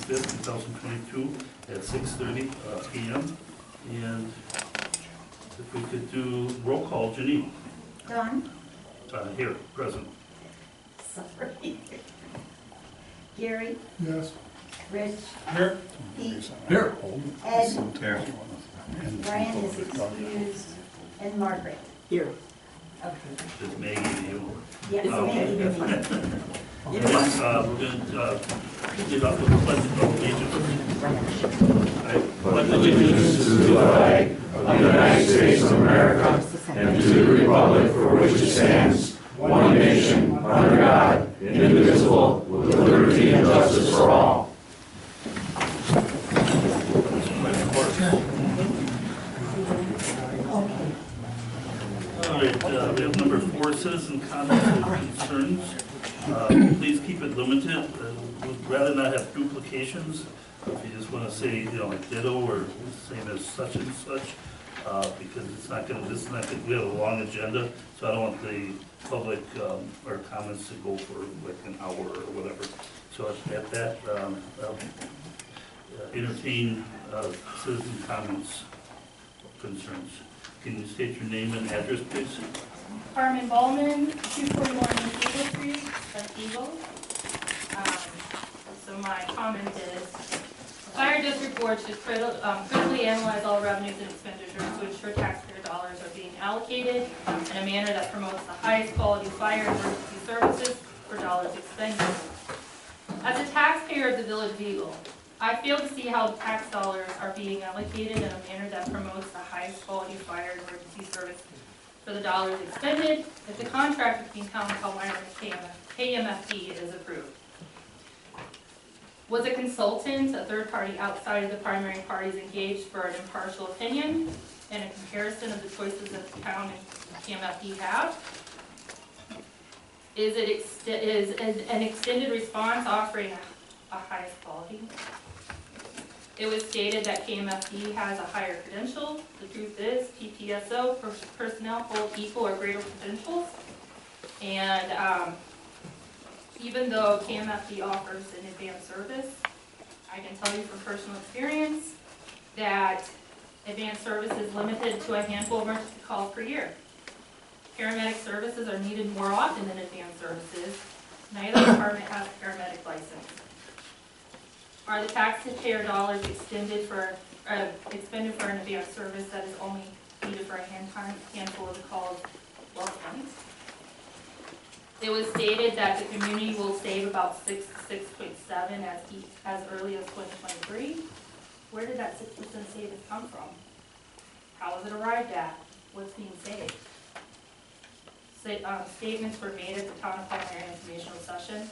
5th, 2022 at 6:30 p.m. And if we could do roll call, Janine. Don? Here, present. Sorry. Gary? Yes. Rich? Here. Pete? Here. Ed? Here. Brian is excused. And Margaret? Here. Okay. Just Maggie and you. Yes, Okay. Maggie and me. We're going to get up with the pledge of allegiance. I pledge allegiance to the flag of the United States of America and to the republic for which it stands, one nation, under God, indivisible, with liberty and justice for all. All right, we have number 4, citizen comments and concerns. Please keep it limited. We'd rather not have duplications. If you just want to say, like ditto or same as such and such, because it's not going to, we have a long agenda, so I don't want the public or comments to go for like an hour or whatever. So at that, entertain citizen comments, concerns. Can you state your name and address, please? Carmen Ballman, 241 East Eagle Street, that's Eagle. So my comment is, the Fire District Board should critically analyze all revenues and expenditures to ensure taxpayer dollars are being allocated in a manner that promotes the highest quality fire and emergency services for dollars expended. As a taxpayer of the Village of Eagle, I fail to see how tax dollars are being allocated in a manner that promotes the highest quality fire and emergency service for the dollars expended if the contract between Town of Palmyra and KMFD is approved. Was a consultant, a third party outside of the primary parties, engaged for an impartial opinion and a comparison of the choices that the town and KMFD have? Is an extended response offering a highest quality? It was stated that KMFD has a higher credential. The truth is, PPSO personnel hold equal or greater credentials. And even though KMFD offers an advanced service, I can tell you from personal experience that advanced service is limited to a handful of emergency calls per year. Paramedic services are needed more often than advanced services. Neither department has a paramedic license. Are the taxpayer dollars expended for an advanced service that is only needed for a handful of the calls well spent? It was stated that the community will save about 6 to 6.7 as early as 2023. Where did that 6% savings come from? How was it arrived at? What's being saved? Statements were made at the Town of Palmyra informational session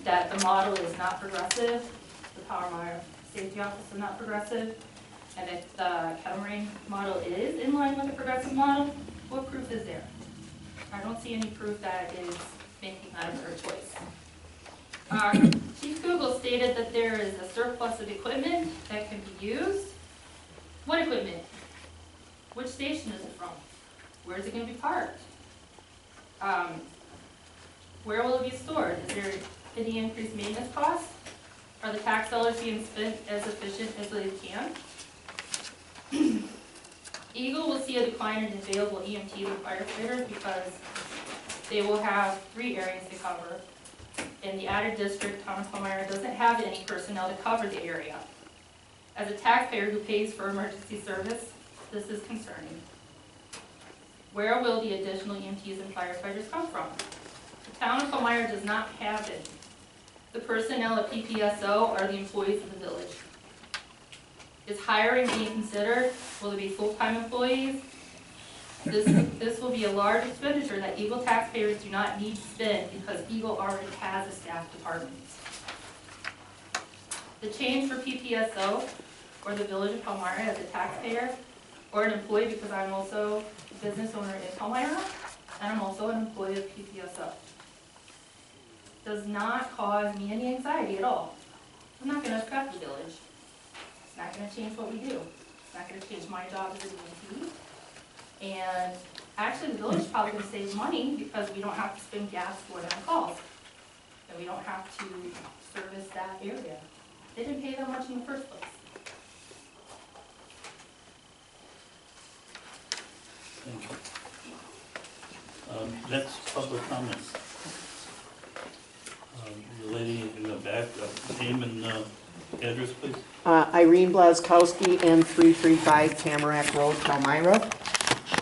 that the model is not progressive, the Palmyra Safety Office is not progressive, and if the Kettle Moraine model is in line with the progressive model, what proof is there? I don't see any proof that it is making that a better choice. Chief Google stated that there is a surplus of equipment that can be used. What equipment? Which station is it from? Where is it going to be parked? Where will it be stored? Is there any increased maintenance costs? Are the tax dollars being spent as efficient as they can? Eagle will see a decline in available EMTs and firefighters because they will have 3 areas to cover. In the added district, Town of Palmyra doesn't have any personnel to cover the area. As a taxpayer who pays for emergency service, this is concerning. Where will the additional EMTs and firefighters come from? The Town of Palmyra does not have it. The personnel at PPSO are the employees of the village. Is hiring being considered? Will there be full-time employees? This will be a large expenditure that Eagle taxpayers do not need to spend because Eagle already has a staff department. The change for PPSO or the village of Palmyra as a taxpayer or an employee, because I'm also a business owner in Palmyra and I'm also an employee of PPSO, does not cause me any anxiety at all. It's not going to affect the village. It's not going to change what we do. It's not going to change my job as an EMT. And actually the village is probably going to save money because we don't have to spend gas for them calls. And we don't have to service that area. They didn't pay that much in the first place. Thank you. Next, public comments. The lady in the back, name and address, please. Irene Blazkowski, N335 Tamarack Road, Palmyra.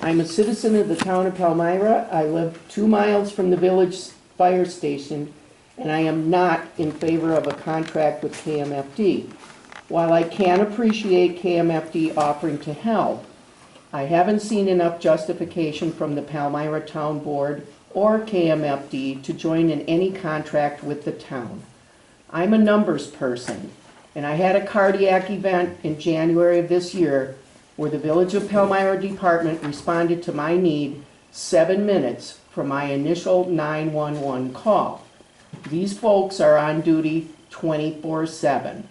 I'm a citizen of the town of Palmyra. I live 2 miles from the village fire station, and I am not in favor of a contract with KMFD. While I can appreciate KMFD offering to help, I haven't seen enough justification from the Palmyra Town Board or KMFD to join in any contract with the town. I'm a numbers person, and I had a cardiac event in January of this year where the Village of Palmyra Department responded to my need 7 minutes from my initial 911 call. These folks are on duty 24/7.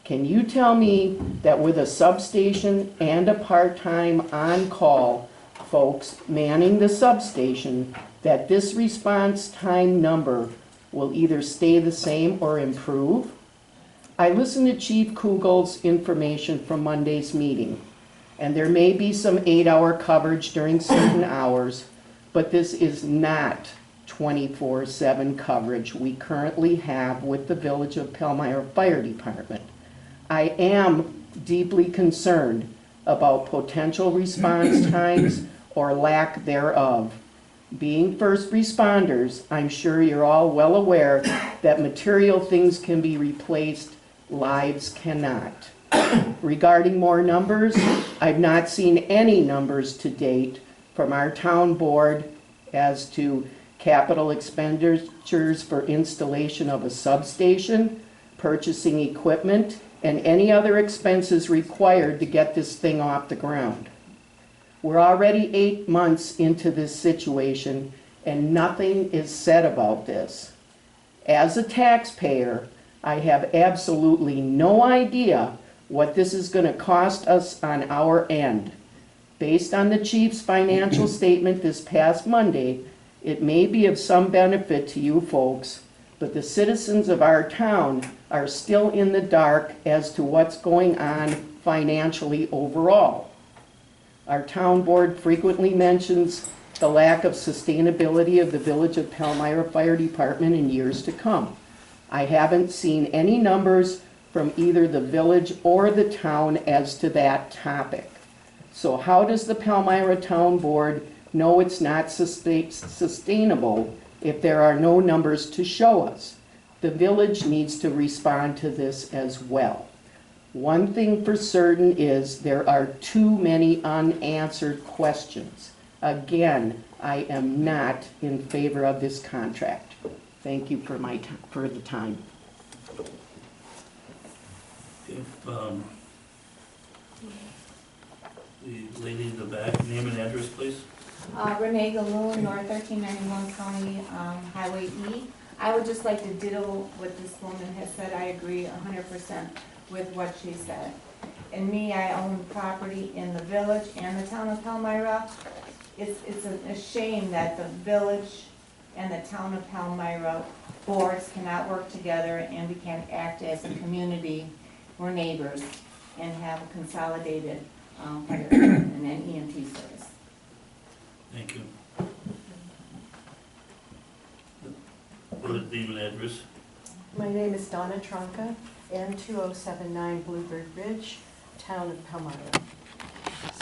Can you tell me that with a substation and a part-time on-call folks manning the substation, that this response time number will either stay the same or improve? I listened to Chief Kugel's information from Monday's meeting, and there may be some 8-hour coverage during certain hours, but this is not 24/7 coverage we currently have with the Village of Palmyra Fire Department. I am deeply concerned about potential response times or lack thereof. Being first responders, I'm sure you're all well aware that material things can be replaced, lives cannot. Regarding more numbers, I've not seen any numbers to date from our town board as to capital expenditures for installation of a substation, purchasing equipment, and any other expenses required to get this thing off the ground. We're already 8 months into this situation, and nothing is said about this. As a taxpayer, I have absolutely no idea what this is going to cost us on our end. Based on the chief's financial statement this past Monday, it may be of some benefit to you folks, but the citizens of our town are still in the dark as to what's going on financially overall. Our town board frequently mentions the lack of sustainability of the Village of Palmyra Fire Department in years to come. I haven't seen any numbers from either the village or the town as to that topic. So how does the Palmyra Town Board know it's not sustainable if there are no numbers to show us? The village needs to respond to this as well. One thing for certain is there are too many unanswered questions. Again, I am not in favor of this contract. Thank you for the time. If the lady in the back, name and address, please. Renee Galoon, North 1391 County Highway E. I would just like to ditto what this woman has said. I agree 100% with what she said. And me, I own property in the village and the town of Palmyra. It's a shame that the village and the town of Palmyra boards cannot work together and we can't act as a community. We're neighbors and have a consolidated fire and an EMT service. Thank you. What is the name and address? My name is Donna Tronka, N2079 Bluebird Ridge, town of Palmyra.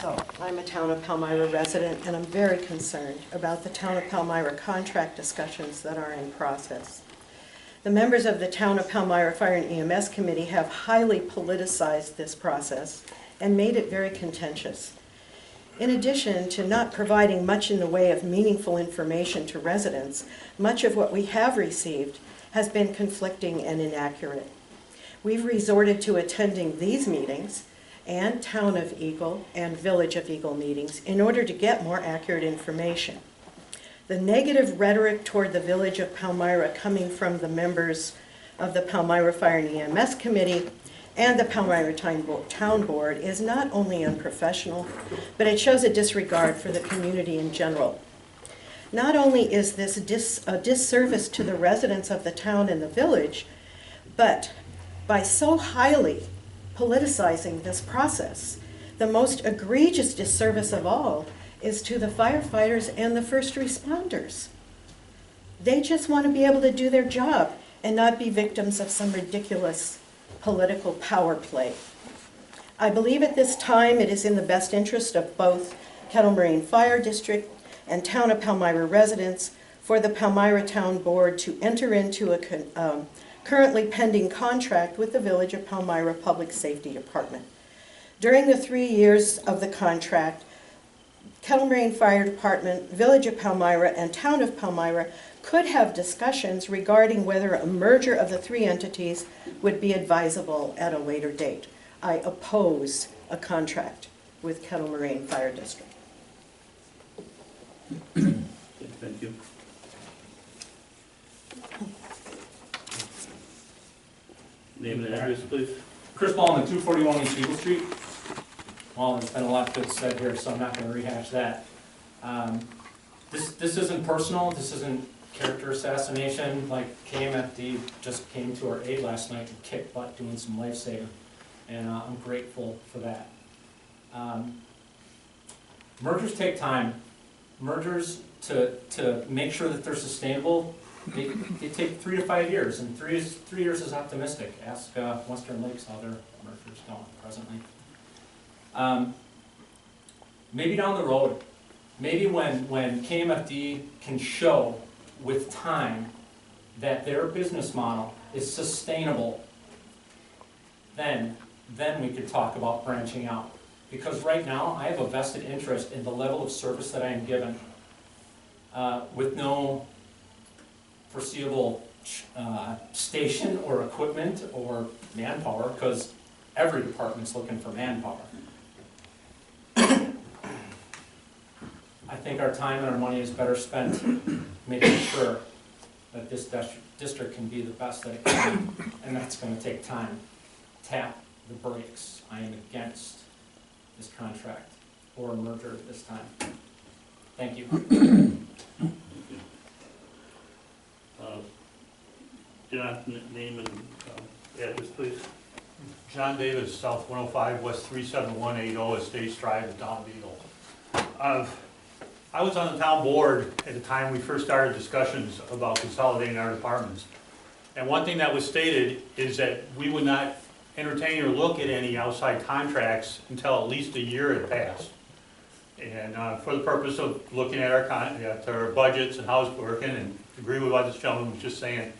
So, I'm a town of Palmyra resident, and I'm very concerned about the town of Palmyra contract discussions that are in process. The members of the town of Palmyra Fire and EMS Committee have highly politicized this process and made it very contentious. In addition to not providing much in the way of meaningful information to residents, much of what we have received has been conflicting and inaccurate. We've resorted to attending these meetings and Town of Eagle and Village of Eagle meetings in order to get more accurate information. The negative rhetoric toward the Village of Palmyra coming from the members of the Palmyra Fire and EMS Committee and the Palmyra Town Board is not only unprofessional, but it shows a disregard for the community in general. Not only is this a disservice to the residents of the town and the village, but by so highly politicizing this process. The most egregious disservice of all is to the firefighters and the first responders. They just want to be able to do their job and not be victims of some ridiculous political power play. I believe at this time it is in the best interest of both Kettle Moraine Fire District and Town of Palmyra residents for the Palmyra Town Board to enter into a currently pending contract with the Village of Palmyra Public Safety Department. During the 3 years of the contract, Kettle Moraine Fire Department, Village of Palmyra, and Town of Palmyra could have discussions regarding whether a merger of the three entities would be advisable at a later date. I oppose a contract with Kettle Moraine Fire District. Thank you. Name and address, please. Chris Ballman, 241 East Eagle Street. Well, there's been a lot good said here, so I'm not going to rehash that. This isn't personal. This isn't character assassination. Like KMFD just came to our aid last night and kicked butt doing some life-saving, and I'm grateful for that. Mergers take time. Mergers, to make sure that they're sustainable, they take 3 to 5 years, and 3 years is optimistic. Ask Western Lakes how their mergers going presently. Maybe down the road, maybe when KMFD can show with time that their business model is sustainable, then we could talk about branching out. Because right now, I have a vested interest in the level of service that I am given with no foreseeable station or equipment or manpower, because every department's looking for manpower. I think our time and our money is better spent making sure that this district can be the best that it can be, and that's going to take time. Tap the brakes. I am against this contract or a merger at this time. Thank you. John, name and address, please. John Davis, South 105, West 37180, Estates Drive, Down Beetle. I was on the town board at the time we first started discussions about consolidating our departments. And one thing that was stated is that we would not entertain or look at any outside contracts until at least a year had passed. And for the purpose of looking at our budgets and how it's working, and agree with what this gentleman was just saying,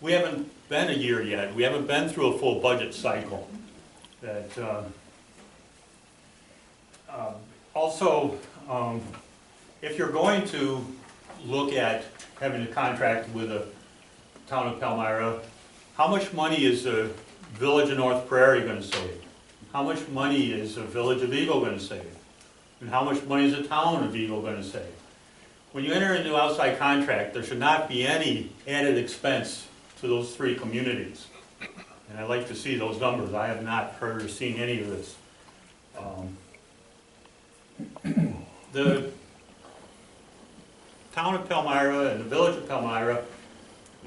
we haven't been a year yet. We haven't been through a full budget cycle. Also, if you're going to look at having a contract with the town of Palmyra, how much money is the Village of North Prairie going to save? How much money is the Village of Eagle going to save? And how much money is the town of Eagle going to save? When you enter into outside contract, there should not be any added expense to those three communities. And I'd like to see those numbers. I have not heard or seen any of this. The town of Palmyra and the Village of Palmyra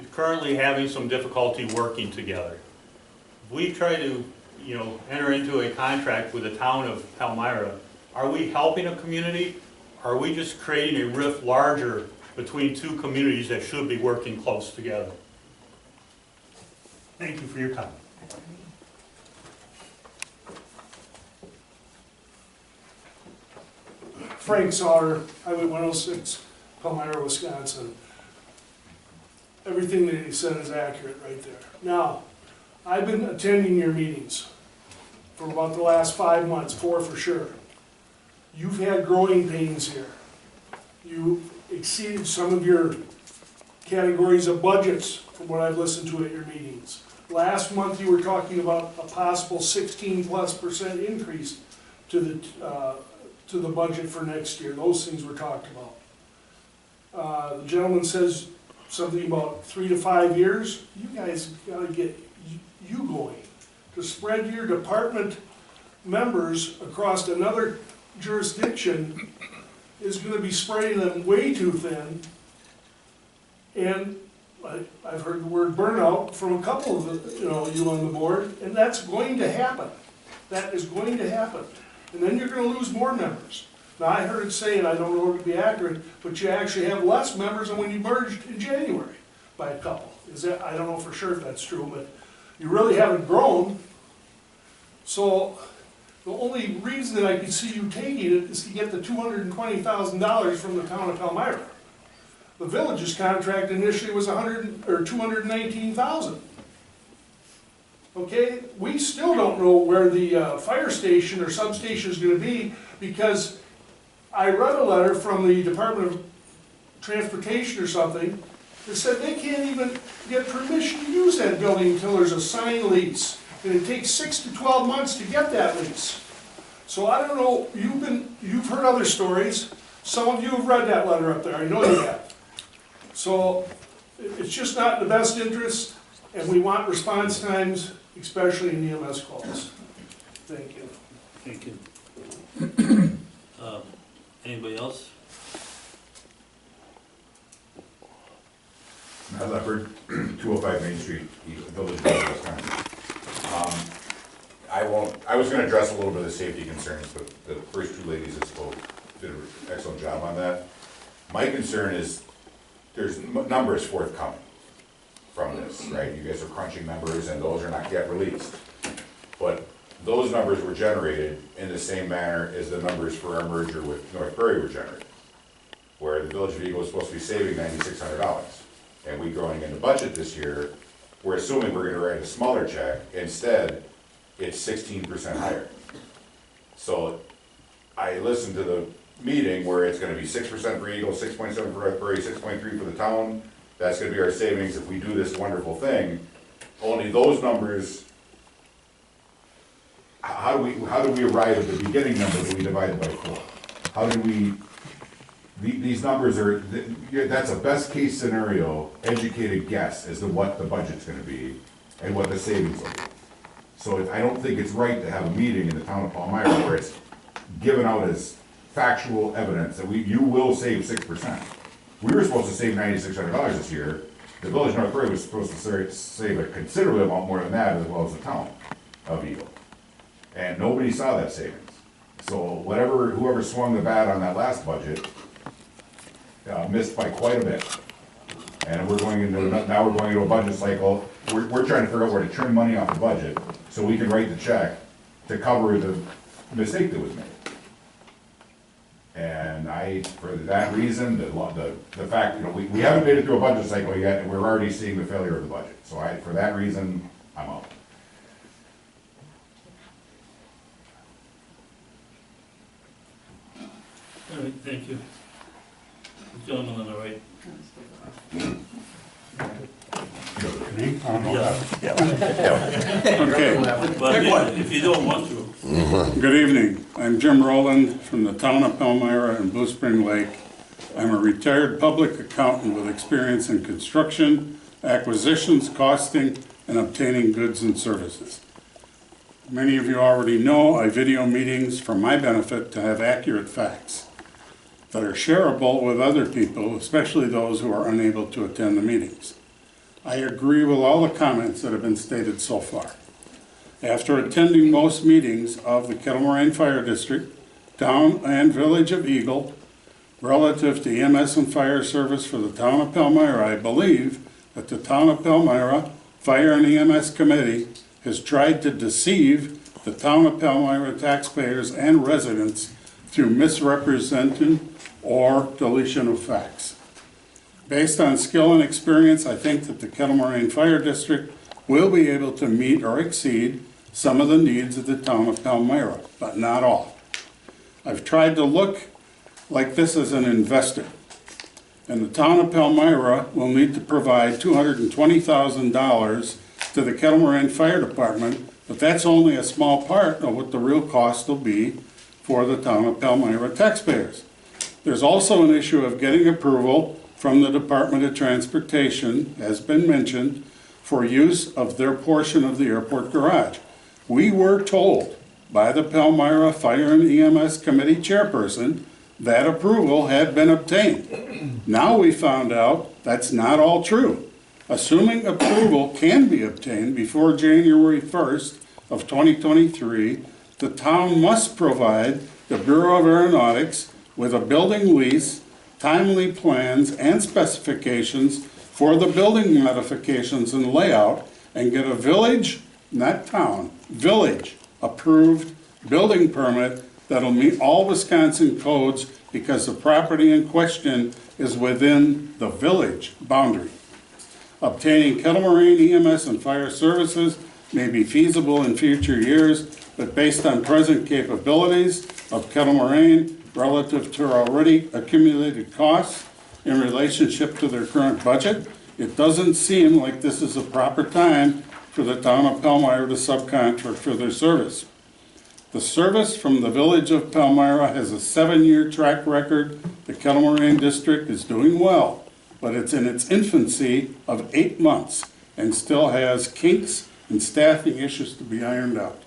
is currently having some difficulty working together. If we try to, enter into a contract with the town of Palmyra, are we helping a community? Or are we just creating a rift larger between two communities that should be working close together? Thank you for your time. Frank Sauter, Highway 106, Palmyra, Wisconsin. Everything that he said is accurate right there. Now, I've been attending your meetings for about the last 5 months, 4 for sure. You've had growing pains here. You exceeded some of your categories of budgets from what I've listened to at your meetings. Last month you were talking about a possible 16+% increase to the budget for next year. Those things were talked about. The gentleman says something about 3 to 5 years. You guys gotta get you going. To spread your department members across another jurisdiction is gonna be spreading them way too thin. And I've heard the word burnout from a couple of the, you on the board, and that's going to happen. That is going to happen. And then you're gonna lose more members. Now, I heard it say, and I don't know if it to be accurate, but you actually have less members than when you merged in January by a couple. Is that, I don't know for sure if that's true, but you really haven't grown. So the only reason that I could see you taking it is to get the $220,000 from the town of Palmyra. The village's contract initially was $219,000. Okay, we still don't know where the fire station or substation is going to be, because I read a letter from the Department of Transportation or something that said they can't even get permission to use that building until there's a signed lease. And it takes 6 to 12 months to get that lease. So I don't know, you've heard other stories. Some of you have read that letter up there, I know you have. So it's just not in the best interest, and we want response times, especially in EMS calls. Thank you. Thank you. Anybody else? Matt Leopard, 205 Main Street, Village of Wisconsin. I was gonna address a little bit of the safety concerns, but the first two ladies that spoke did an excellent job on that. My concern is there's numbers forthcoming from this, right? You guys are crunching numbers and those are not yet released. But those numbers were generated in the same manner as the numbers for our merger with North Prairie were generated, where the Village of Eagle was supposed to be saving $9,600. And we growing in the budget this year, we're assuming we're gonna write a smaller check. Instead, it's 16% higher. So I listened to the meeting where it's gonna be 6% for Eagle, 6.7 for North Prairie, 6.3 for the town. That's gonna be our savings if we do this wonderful thing. Only those numbers, how do we arrive at the beginning number that we divided by 4? How do we, these numbers are, that's a best case scenario, educated guess as to what the budget's gonna be and what the savings will be. So I don't think it's right to have a meeting in the town of Palmyra where it's given out as factual evidence that you will save 6%. We were supposed to save $9,600 this year. The Village of North Prairie was supposed to save a considerable amount more than that, as well as the town of Eagle. And nobody saw that savings. So whoever swung the bat on that last budget missed by quite a bit. And now we're going into a budget cycle. We're trying to figure out where to trim money off the budget so we can write the check to cover the mistake that was made. And for that reason, the fact, we haven't made it through a budget cycle yet, and we're already seeing the failure of the budget. So for that reason, I'm out. All right, thank you. The gentleman on the right. Okay, But if you don't want to. good evening. I'm Jim Rowland from the town of Palmyra and Blue Spring Lake. I'm a retired public accountant with experience in construction, acquisitions, costing, and obtaining goods and services. Many of you already know I video meetings for my benefit to have accurate facts that are shareable with other people, especially those who are unable to attend the meetings. I agree with all the comments that have been stated so far. After attending most meetings of the Kettle Moraine Fire District, Town and Village of Eagle, relative to EMS and fire service for the Town of Palmyra, I believe that the Town of Palmyra Fire and EMS Committee has tried to deceive the Town of Palmyra taxpayers and residents through misrepresenting or deletion of facts. Based on skill and experience, I think that the Kettle Moraine Fire District will be able to meet or exceed some of the needs of the town of Palmyra, but not all. I've tried to look like this as an investor, and the town of Palmyra will need to provide $220,000 to the Kettle Moraine Fire Department, but that's only a small part of what the real cost will be for the town of Palmyra taxpayers. There's also an issue of getting approval from the Department of Transportation, has been mentioned, for use of their portion of the airport garage. We were told by the Palmyra Fire and EMS Committee chairperson that approval had been obtained. Now we found out that's not all true. Assuming approval can be obtained before January 1st of 2023, the town must provide the Bureau of Aeronautics with a building lease, timely plans, and specifications for the building modifications and layout, and get a village, not town, village approved building permit that'll meet all Wisconsin codes because the property in question is within the village boundary. Obtaining Kettle Moraine EMS and fire services may be feasible in future years, but based on present capabilities of Kettle Moraine relative to our already accumulated costs in relationship to their current budget, it doesn't seem like this is a proper time for the town of Palmyra to subcontract for their service. The service from the village of Palmyra has a 7-year track record. The Kettle Moraine district is doing well, but it's in its infancy of 8 months and still has kinks and staffing issues to be ironed out.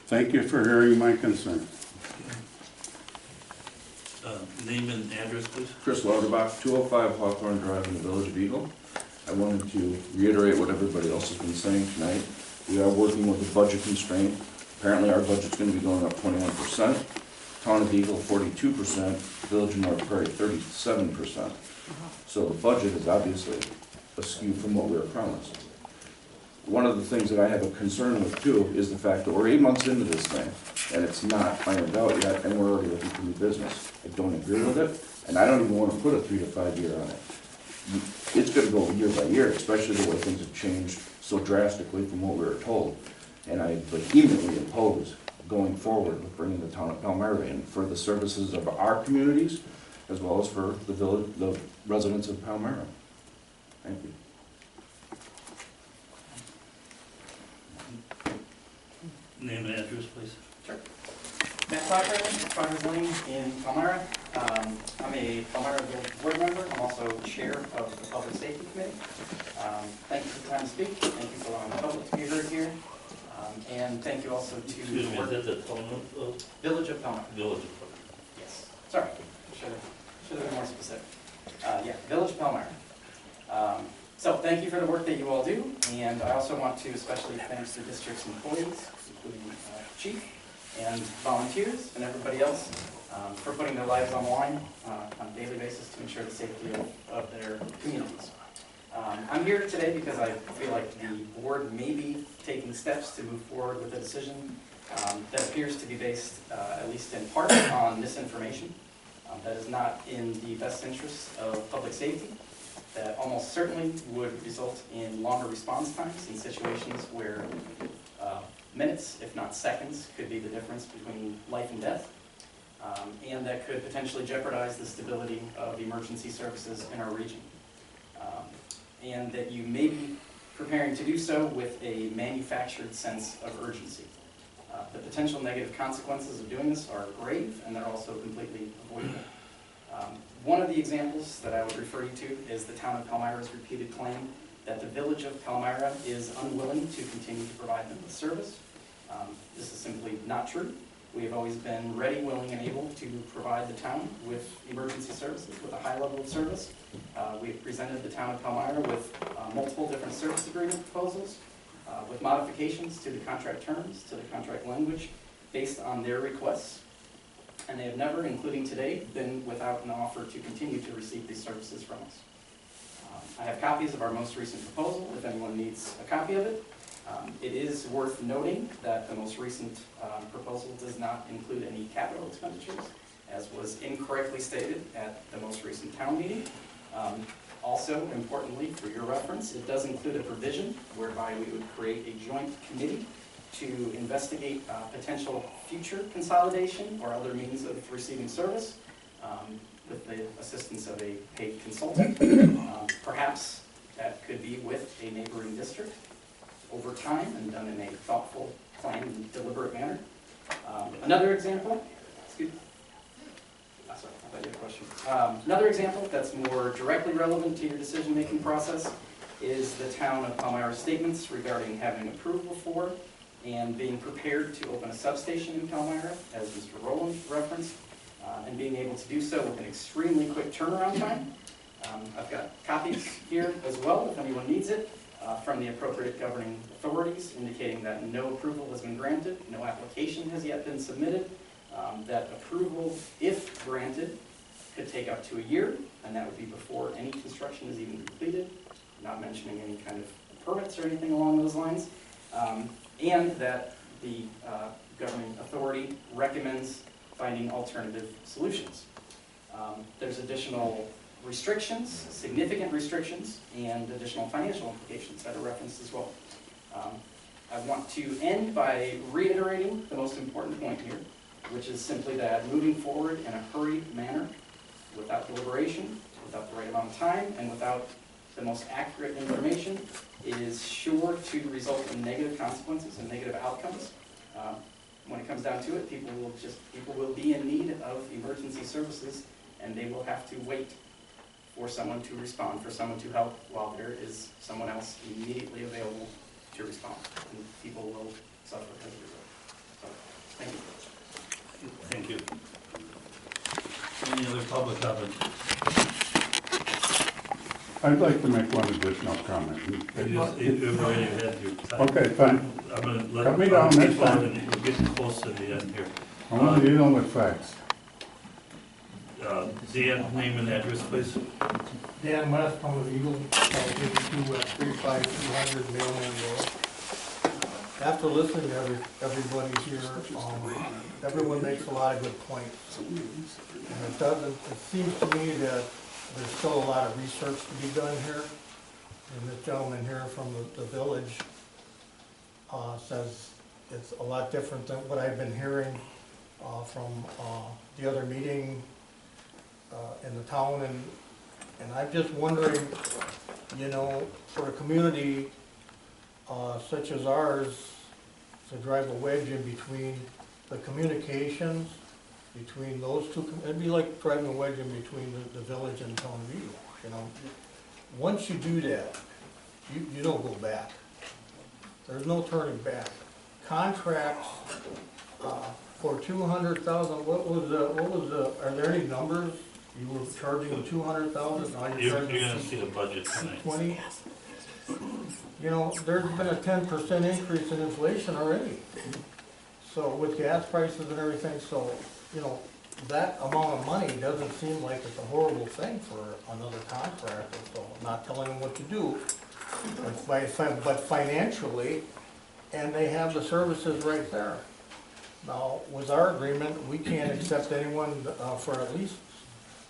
Thank you for hearing my concern. Name and address, please. Chris Lauterbach, 205 Hawthorne Drive in the Village of Eagle. I wanted to reiterate what everybody else has been saying tonight. We are working with a budget constraint. Apparently our budget's going to be going up 21%. Town of Eagle 42%, Village of North Prairie 37%. So the budget is obviously askew from what we were promised. One of the things that I have a concern with too is the fact that we're 8 months into this thing and it's not ironed out yet and we're already looking for new business. I don't agree with it and I don't even want to put a 3 to 5 year on it. It's going to go year by year, especially the way things have changed so drastically from what we were told. And I vehemently oppose going forward with bringing the town of Palmyra in for the services of our communities as well as for the village, the residents of Palmyra. Thank you. Name and address, please. Sure. Matt Clapper, Farmers Lane in Palmyra. I'm a Palmyra Village board member. I'm also chair of the Public Safety Committee. Thank you for the time to speak. Thank you for allowing the public to be heard here. And thank you also to Excuse me, is that the town of? Village of Palmyra. Village of Palmyra. Yes. Sorry. Should have been more specific. Yeah, Village of Palmyra. So thank you for the work that you all do, and I also want to especially thank the district's employees, including Chief, and volunteers, and everybody else for putting their lives on the line on a daily basis to ensure the safety of their communities. I'm here today because I feel like the board may be taking steps to move forward with a decision that appears to be based, at least in part, on misinformation that is not in the best interest of public safety, that almost certainly would result in longer response times in situations where minutes, if not seconds, could be the difference between life and death, and that could potentially jeopardize the stability of emergency services in our region. And that you may be preparing to do so with a manufactured sense of urgency. The potential negative consequences of doing this are grave, and they're also completely avoidable. One of the examples that I would refer you to is the town of Palmyra's repeated claim that the village of Palmyra is unwilling to continue to provide them with service. This is simply not true. We have always been ready, willing, and able to provide the town with emergency services, with a high level of service. We have presented the town of Palmyra with multiple different service agreement proposals, with modifications to the contract terms, to the contract language, based on their requests. And they have never, including today, been without an offer to continue to receive these services from us. I have copies of our most recent proposal, if anyone needs a copy of it. It is worth noting that the most recent proposal does not include any capital expenditures, as was incorrectly stated at the most recent town meeting. Also, importantly, for your reference, it does include a provision whereby we would create a joint committee to investigate potential future consolidation or other means of receiving service with the assistance of a paid consultant. Perhaps that could be with a neighboring district over time and done in a thoughtful, planned, and deliberate manner. Another example, excuse me. Sorry, I thought you had a question. Another example that's more directly relevant to your decision-making process is the town of Palmyra's statements regarding having approval for and being prepared to open a substation in Palmyra, as Mr. Rowland referenced, and being able to do so with an extremely quick turnaround time. I've got copies here as well, if anyone needs it, from the appropriate governing authorities indicating that no approval has been granted, no application has yet been submitted, that approval, if granted, could take up to a year, and that would be before any construction is even completed, not mentioning any kind of permits or anything along those lines, and that the governing authority recommends finding alternative solutions. There's additional restrictions, significant restrictions, and additional financial implications that are referenced as well. I want to end by reiterating the most important point here, which is simply that moving forward in a hurried manner, without deliberation, without the right amount of time, and without the most accurate information, is sure to result in negative consequences and negative outcomes. When it comes down to it, people will be in need of emergency services, and they will have to wait for someone to respond, for someone to help, while there is someone else immediately available to respond. And people will suffer as a result. So, thank you. Thank you. Any other public comment? I'd like to make one additional comment. You've already had your time. Okay, fine. I'm gonna let. Cut me down next people time. and we're getting close to the end here. I want to deal with facts. Dan, name and address, please. Dan West, Home of Eagle, 82 West 35200 Mailman Road. After listening to everybody here, everyone makes a lot of good points. And it seems to me that there's still a lot of research to be done here. And this gentleman here from the village says it's a lot different than what I've been hearing from the other meeting in the town, and I'm just wondering, you know, for a community such as ours, to drive a wedge in between the communications between those two, it'd be like driving a wedge in between the village and town of Eagle, you know. Once you do that, you don't go back. There's no turning back. Contracts for 200,000. What was the? Are there any numbers? You were charging 200,000. Now You're charging gonna see the budget tonight. 20. You know, there's been a 10% increase in inflation already. So with gas prices and everything, so you know that amount of money doesn't seem like it's a horrible thing for another contractor. So I'm not telling them what to do, but financially, and they have the services right there. Now, with our agreement, we can't accept anyone for at least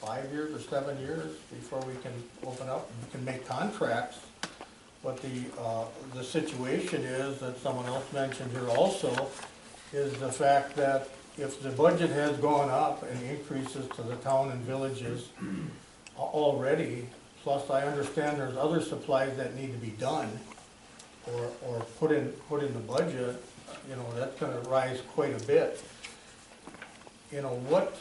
5 years or 7 years before we can open up. We can make contracts, but the situation is that someone else mentioned here also is the fact that if the budget has gone up and increases to the town and villages already, plus I understand there's other supplies that need to be done or put in the budget, you know, that's gonna rise quite a bit. You know, what,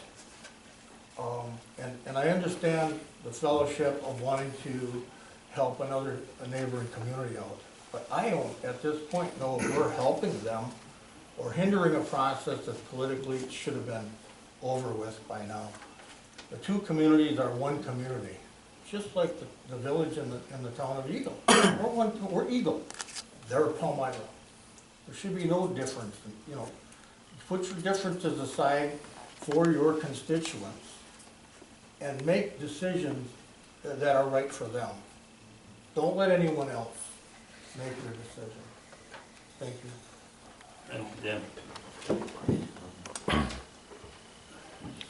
and I understand the fellowship of wanting to help a neighboring community out, but I don't, at this point, know if we're helping them or hindering a process that politically should have been over with by now. The two communities are one community, just like the village and the town of Eagle. We're Eagle, they're Palmyra. There should be no difference, you know. Put your differences aside for your constituents and make decisions that are right for them. Don't let anyone else make your decision. Thank you. Thank you, Dan.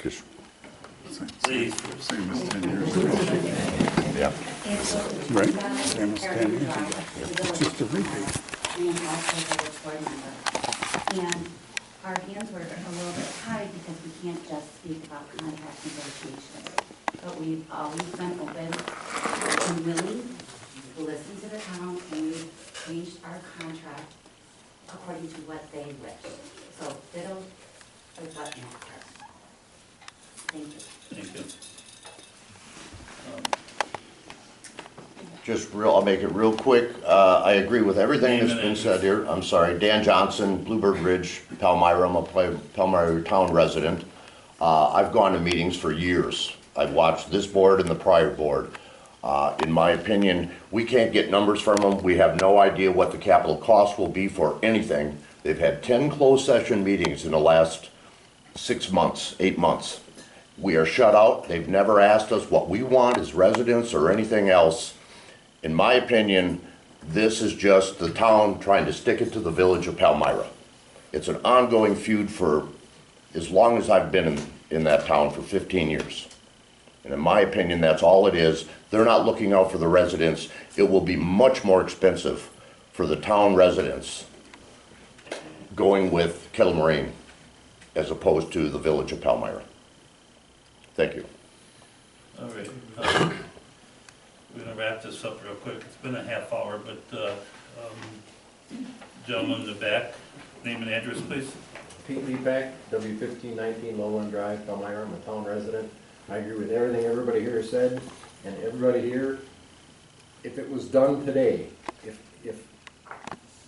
Just Please. same as 10 years ago. Yeah. Right, same as 10 years ago. It's just a repeat. And also the board member. And our hands were a little bit tied because we can't just speak about contract negotiations. But we've always been open and willing to listen to the town, and we've changed our contract according to what they wish. So ditto is what matters. Thank you. Thank you. I'll make it real quick. I agree with everything that's been said here. I'm sorry, Dan Johnson, Bluebird Ridge, Palmyra. I'm a Palmyra town resident. I've gone to meetings for years. I've watched this board and the prior board. In my opinion, we can't get numbers from them. We have no idea what the capital cost will be for anything. They've had 10 closed session meetings in the last 6 months, 8 months. We are shut out. They've never asked us what we want as residents or anything else. In my opinion, this is just the town trying to stick it to the village of Palmyra. It's an ongoing feud for as long as I've been in that town, for 15 years. And in my opinion, that's all it is. They're not looking out for the residents. It will be much more expensive for the town residents going with Kettle Moraine as opposed to the village of Palmyra. Thank you. All right. We're gonna wrap this up real quick. It's been a half hour, but gentleman in the back, name and address, please. Pete Leapak, W1519 Lowland Drive, Palmyra. I'm a town resident. I agree with everything everybody here said, and everybody here, if it was done today, if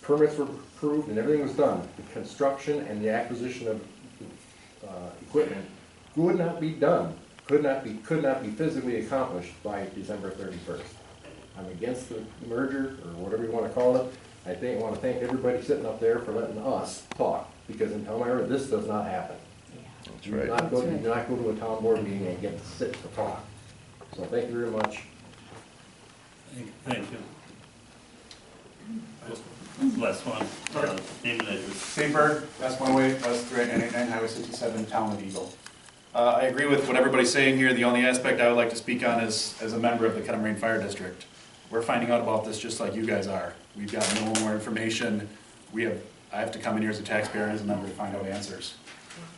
permits were approved and everything was done, the construction and the acquisition of equipment would not be done, could not be physically accomplished by December 31st. I'm against the merger, or whatever you want to call it. I want to thank everybody sitting up there for letting us talk, because in Palmyra, this does not happen. That's You right. do not go to a town board meeting and get to sit to talk. So thank you very much. Thank you. Last one, name and address. Sandberg, West 108, West 3989, Highway 67, Town of Eagle. I agree with what everybo's saying here. The only aspect I would like to speak on is, as a member of the Kettle Moraine Fire District, we're finding out about this just like you guys are. We've got no more information. I have to come in here as a taxpayer and as a member to find out answers.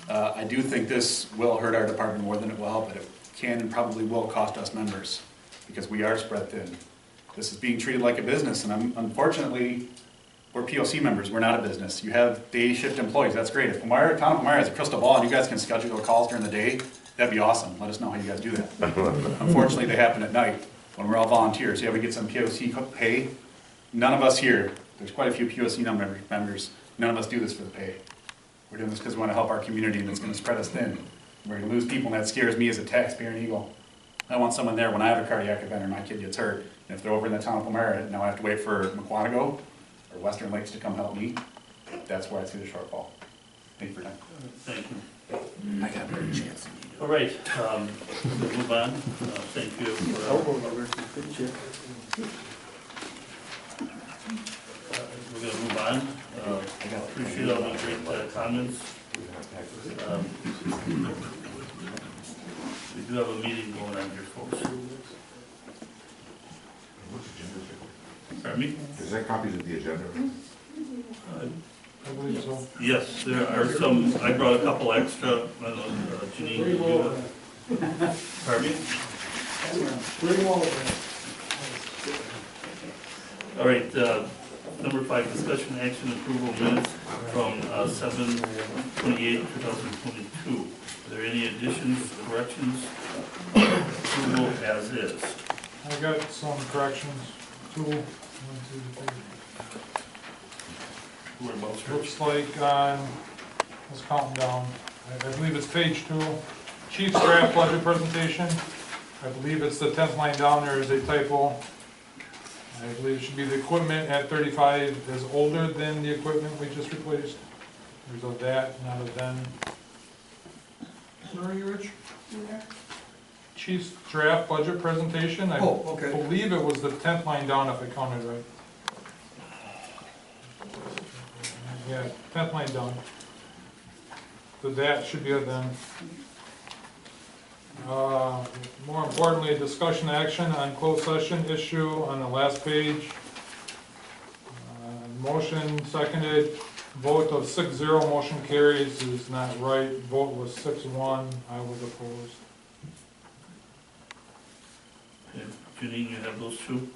I do think this will hurt our department more than it will help, but it can and probably will cost us members, because we are spread thin. This is being treated like a business, and unfortunately, we're POC members, we're not a business. You have day shift employees, that's great. If Town of Palmyra has a crystal ball and you guys can schedule calls during the day, that'd be awesome. Let us know how you guys do that. Unfortunately, they happen at night when we're all volunteers. Yeah, we get some POC pay. None of us here, there's quite a few POC members, none of us do this for the pay. We're doing this because we want to help our community, and it's going to spread us thin. We're going to lose people, and that scares me as a taxpayer in Eagle. I want someone there when I have a cardiac event or my kid gets hurt. And if they're over in the town of Palmyra, now I have to wait for McQuantico or Western Lakes to come help me. That's where I see the shortfall. Thank you for your time. Thank you. I got a better chance. All right, we'll move on. Thank you. We're going to move on. Appreciate all the great comments. We do have a meeting going on here, folks. Pardon me? Is that copies of the agenda? I believe so. Yes, there are some. I brought a couple extra. I don't know, Janine, did you? Pardon me? Bring them all over. All right, number 5, discussion action approval minutes from 7/28/2022. Are there any additions, corrections, approval as is? I got some corrections. 2, 1, 2, 3. Looks like on, let's count them down. I believe it's page 2. Chief's draft budget presentation. I believe it's the 10th line down there is a typo. I believe it should be the equipment at 35 is older than the equipment we just replaced. There's a that, not a then. Where are you, Rich? Chief's draft budget presentation. I believe it was the 10th line down if I counted right. Yeah, 10th line down. So that should be a then. More importantly, discussion action on closed session issue on the last page. Motion seconded, vote of 6-0, motion carries is not right. Vote was 6-1, I was opposed. Okay. Janine, you have those 2?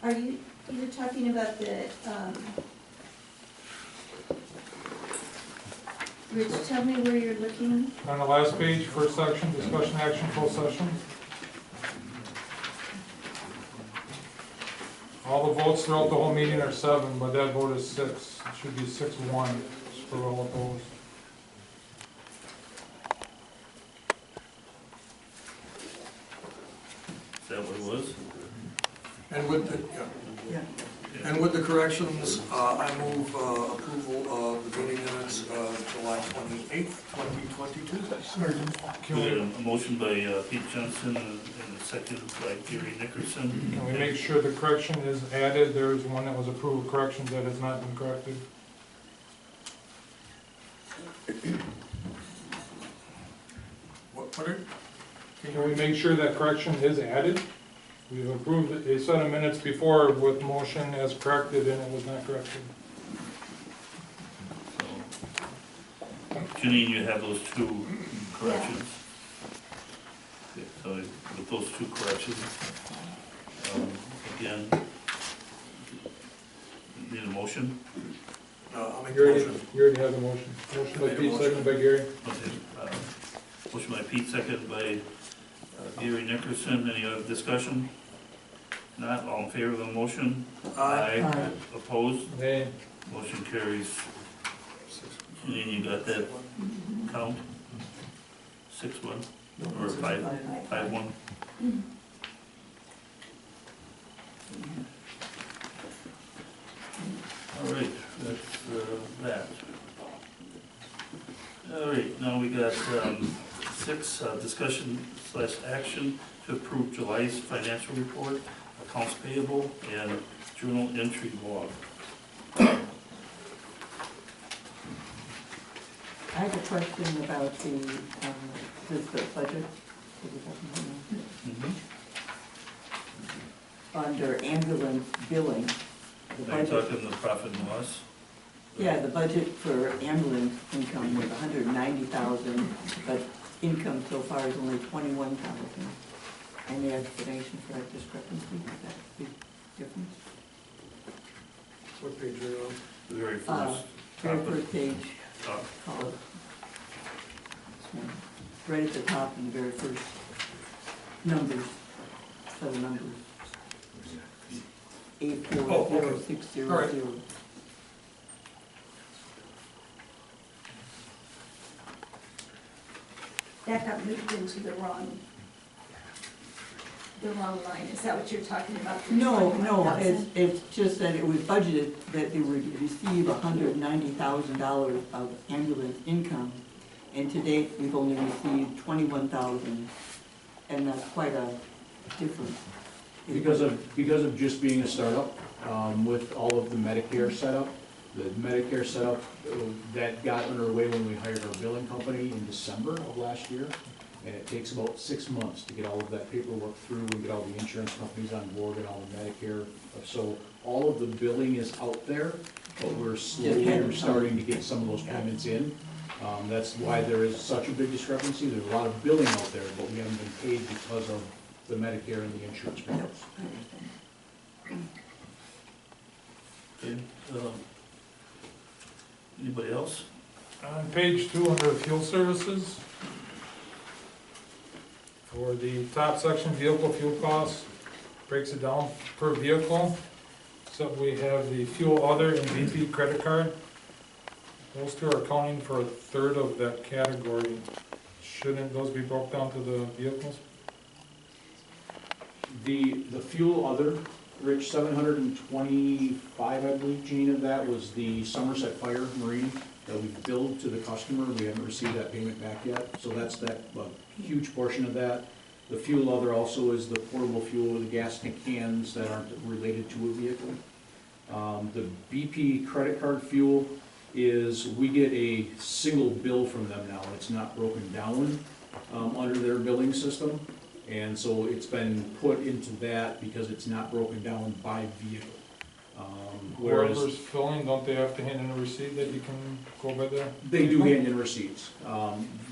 Are you're talking about the, Rich, tell me where you're looking. On the last page, first section, discussion action, closed session. All the votes throughout the whole meeting are 7, but that vote is 6. It should be 6-1 for all opposed. And with the, yeah. And with the corrections, I move approval of the meeting minutes of July 28th, 2022. We had a motion by Pete Johnson and a second by Gary Nickerson. Can we make sure the correction is added? There is one that was approved with corrections that has not been corrected. What are, Can we make sure that correction is added? We've approved a set of minutes before with motion as corrected and it was not corrected. Janine, you have those two corrections? Okay, so with those two corrections, again, need a motion? I'll make You a already, motion. you already have the motion. Motion by Pete, seconded by Gary. Okay, motion by Pete, second by Gary Nickerson. Any other discussion? Not, all in favor of the motion? Aye. Opposed? Nay. Motion carries. Janine, you got that count? 6-1, or 5-1? All right, that's that. All right, now we got 6, discussion / action to approve July's financial report, accounts payable, and journal entry log. I have a question about the budget. Under ambulance billing, the Are you budget, talking the profit and loss? yeah, the budget for ambulance income was 190,000, but income so far is only 21,000. Any explanation for that discrepancy? That big difference? What page are you on? The very Uh, first. Very first page, Top. call it. This one, right at the top in the very first numbers, set of numbers. 840600. All right. That got moved into the wrong line, is that what you're talking about? The No, 21,000? it's just that it was budgeted that they would receive $190,000 of ambulance income, and to date, we've only received 21,000, and that's quite a difference. Because of just being a startup, with all of the Medicare setup, the Medicare setup, that got underway when we hired our billing company in December of last year. And it takes about 6 months to get all of that paperwork through and get all the insurance companies on board and all the Medicare. So all of the billing is out there, but we're slowly starting to get some of those payments in. That's why there is such a big discrepancy. There's a lot of billing out there, but we haven't been paid because of the Medicare and the insurance payments. Okay, anybody else? On page 2, under fuel services, for the top section, vehicle fuel costs, breaks it down per vehicle. So we have the fuel other and BP credit card. Those two are accounting for 1/3 of that category. Shouldn't those be broke down to the vehicles? The fuel other, Rich, 725, I believe, Gene, of that was the Somerset Fire Marine that we billed to the customer. We haven't received that payment back yet, so that's that huge portion of that. The fuel other also is the portable fuel, the gas tank cans that aren't related to a vehicle. The BP credit card fuel is, we get a single bill from them now. It's not broken down under their billing system. And so it's been put into that because it's not broken down by vehicle. Whoever's filling, don't they have to hand in a receipt that you can go by there? They do hand in receipts.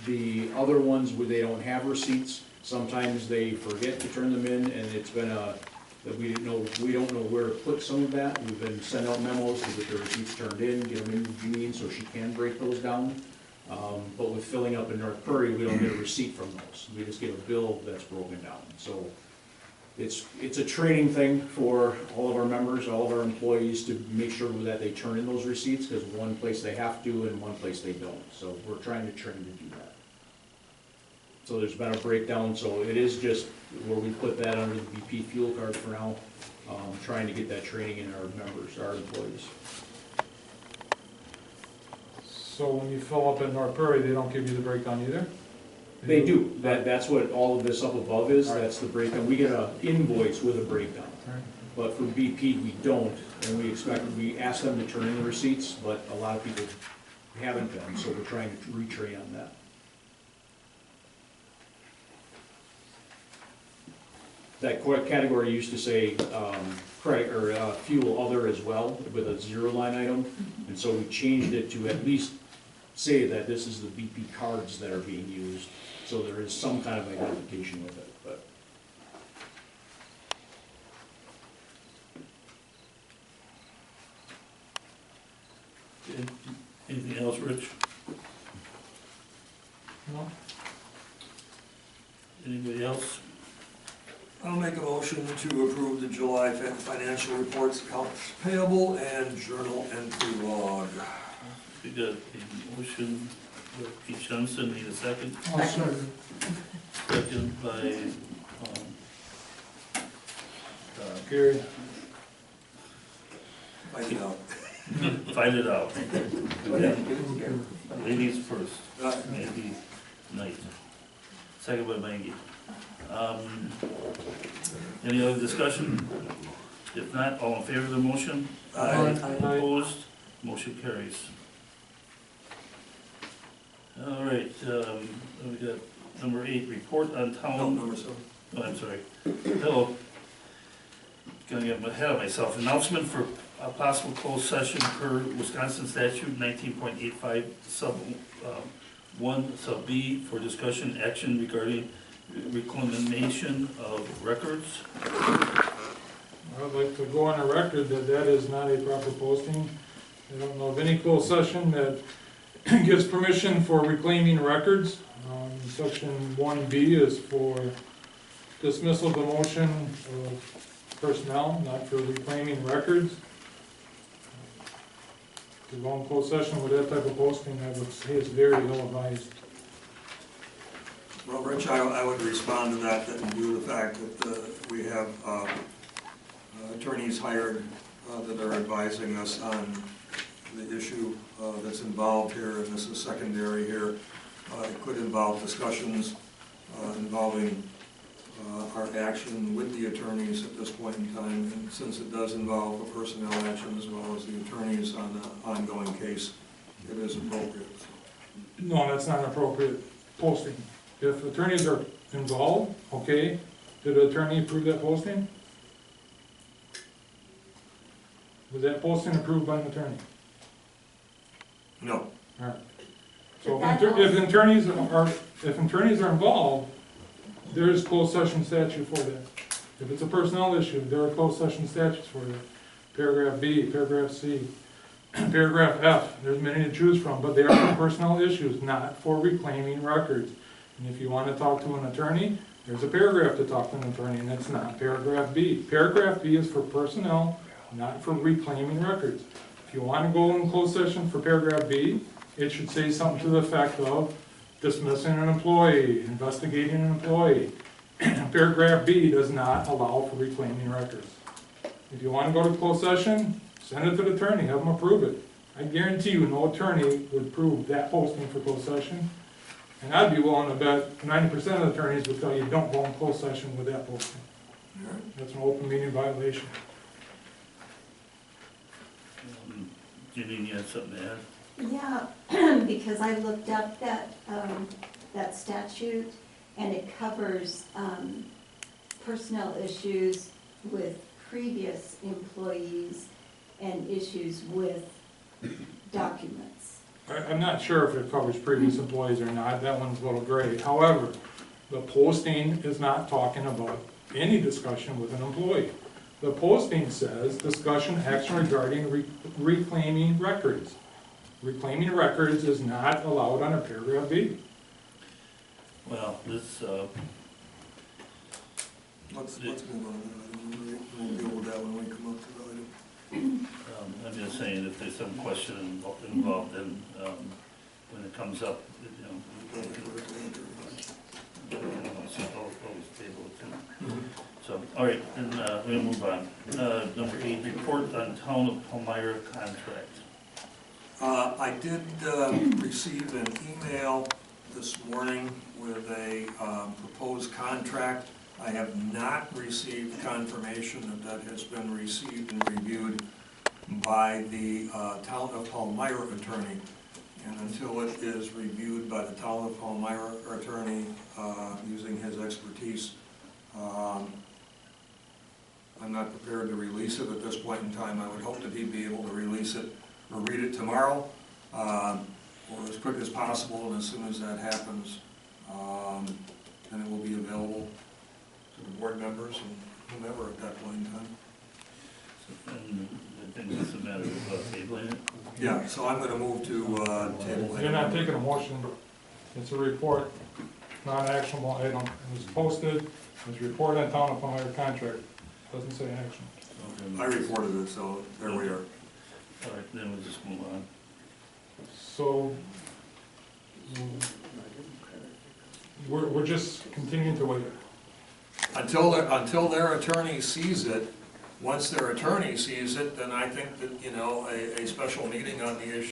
The other ones where they don't have receipts, sometimes they forget to turn them in, and it's been that we don't know where to put some of that. We've been sending out memos to get the receipts turned in, get them into Janine so she can break those down. But with filling up in North Prairie, we don't get a receipt from those. We just get a bill that's broken down. So it's a training thing for all of our members, all of our employees, to make sure that they turn in those receipts, because one place they have to and one place they don't. So we're trying to train to do that. So there's been a breakdown, so it is just where we put that under the BP fuel card for now. trying to get that training in our members, our employees. So when you fill up at North Prairie, they don't give you the breakdown either? They do, that's what all of this up above is, that's the breakdown. We get an invoice with a breakdown. Right. But for BP, we don't, and we ask them to turn in the receipts, but a lot of people haven't been, so we're trying to retrain on that. That category used to say credit or fuel other as well, with a zero line item, and so we changed it to at least say that this is the BP cards that are being used, so there is some kind of identification with it, but. Anything else, Rich? No? Anybody else? I'll make a motion to approve the July financial reports, accounts payable, and journal entry log. We got a motion, Pete Johnson, need a second? Second. Second by, Gary. Find it out. find it out. Ladies first, maybe Knight. Second by Maggie. Any other discussion? If not, all in favor of the motion? Aye. Opposed? Motion carries. All right, we got number 8, report on No, town. number 7. Oh, I'm sorry. Hello. Gonna get ahead of myself. Announcement for a possible closed session per Wisconsin statute 19.85 sub 1 sub B for discussion action regarding reclamation of records. I'd like to go on a record that that is not a proper posting. I don't know of any closed session that gives permission for reclaiming records. Section 1B is for dismissal, demotion of personnel, not for reclaiming records. To go in closed session with that type of posting, I would say is very ill-advised. Well, Rich, I would respond to that in view of the fact that we have attorneys hired that are advising us on the issue that's involved here, and this is secondary here. It could involve discussions involving our action with the attorneys at this point in time, and since it does involve a personnel action as well as the attorneys on the ongoing case, it is appropriate. No, that's not an appropriate posting. If attorneys are involved, okay, did the attorney approve that posting? Was that posting approved by an attorney? No. All right. So if attorneys are involved, there is closed session statute for that. If it's a personnel issue, there are closed session statutes for that. Paragraph B, paragraph C, paragraph F, there's many to choose from, but they are for personnel issues, not for reclaiming records. And if you want to talk to an attorney, there's a paragraph to talk to an attorney, and that's not paragraph B. Paragraph B is for personnel, not for reclaiming records. If you want to go in closed session for paragraph B, it should say something to the effect of dismissing an employee, investigating an employee. Paragraph B does not allow for reclaiming records. If you want to go to closed session, send it to the attorney, have them approve it. I guarantee you no attorney would approve that posting for closed session. And I'd be willing to bet 90% of attorneys would tell you don't go in closed session with that posting. That's an open meeting violation. Janine, you had something to add? Yeah, because I looked up that statute, and it covers personnel issues with previous employees and issues with documents. I'm not sure if it covers previous employees or not, that one's a little gray. However, the posting is not talking about any discussion with an employee. The posting says, discussion action regarding reclaiming records. Reclaiming records is not allowed under paragraph B. Well, this, Let's move on. We'll deal with that when we come up to the item. I'm just saying, if there's some question involved, then when it comes up, you know, we can always table it too. So, all right, then we'll move on. Number 8, report on Town of Palmyra contract. I did receive an email this morning with a proposed contract. I have not received confirmation that has been received and reviewed by the Town of Palmyra attorney. And until it is reviewed by the Town of Palmyra attorney using his expertise, I'm not prepared to release it at this point in time. I would hope that he'd be able to release it or read it tomorrow, or as quick as possible, and as soon as that happens, then it will be available to the board members and whomever at that point in time. And I think it's a matter of tabling it. Yeah, so I'm gonna move to table it. You're not taking a motion, it's a report, non-actionable item, it was posted, it's report on Town of Palmyra contract, doesn't say action. I reported it, so there we are. All right, then we'll just move on. So, we're just continuing to wait. Until their attorney sees it. Once their attorney sees it, then I think that, you know, a special meeting on the issue